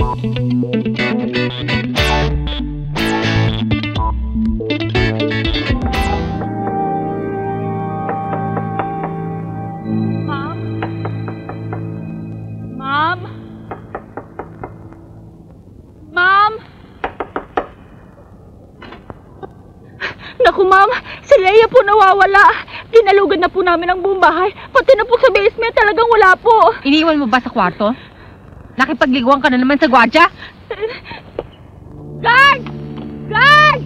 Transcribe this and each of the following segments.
Ma'am? Ma'am? Naku, ma'am, si Leia po nawawala. Tinalugan na po namin ang buong bahay. Pati na po sa basement, talagang wala po. Iniwan mo ba sa kwarto? Nakipagliguan ka na naman sa gwardiya? Guard! Guard!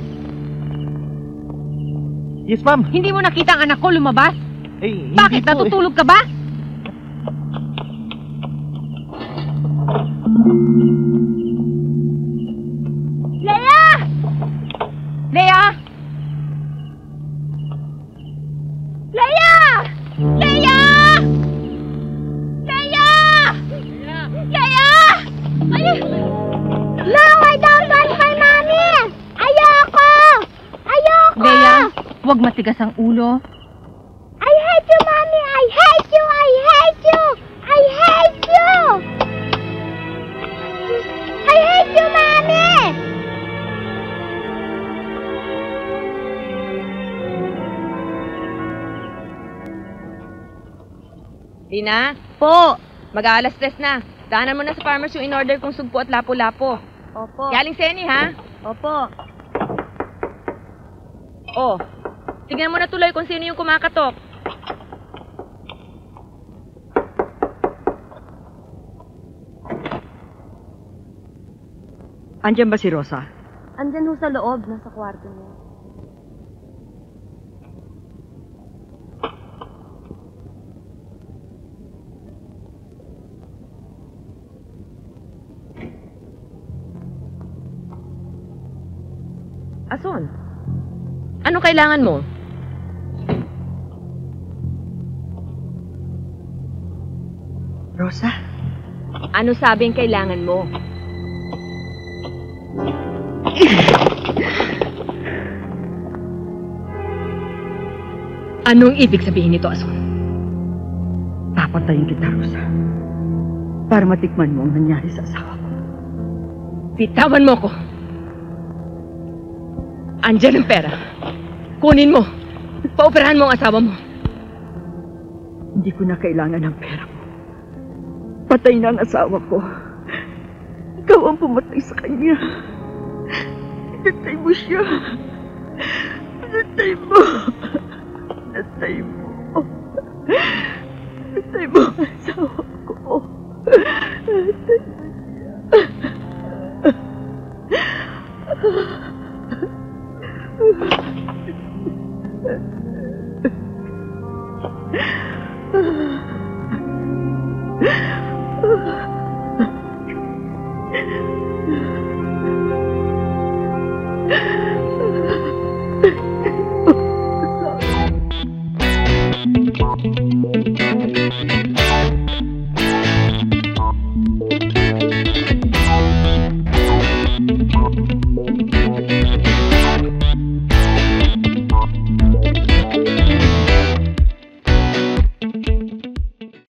Yes, ma'am. Hindi mo nakita ang anak ko lumabas? Hindi Bakit? po, Natutulog ka ba? Leia! Leia! Leia! Leia! Leia! Leia! No, I don't want my mommy! Ayoko! Ayoko! Leia, huwag matigas ang ulo. I hate you, mommy! I hate you! I hate you! I hate you! I hate you, mommy! Tina? Po! Mag-aalas 3 na. Daanan mo na sa farmers yung in-order kong sugpo at lapo-lapo. Opo. Galing Seni, ha? Opo. Oh, tignan mo na tuloy kung sino yung kumakatok. Andiyan ba si Rosa? Andyan ho sa loob, nasa kwarto niya. Ason? Ano kailangan mo? Rosa? Ano sabing kailangan mo? Anong ibig sabihin nito, Ason? Papatayin kita, Rosa. Para matikman mo ang nangyari sa asawa ko. Bitawan mo ko. Andyan ang pera. Kunin mo. Paoperahan mo ang asawa mo. Hindi ko na kailangan ng pera mo. Patay na ang asawa ko. Ikaw ang pumatay sa kanya. Pinatay mo siya. Pinatay mo. Pinatay mo. Pinatay mo ang asawa ko. Pinatay mo siya.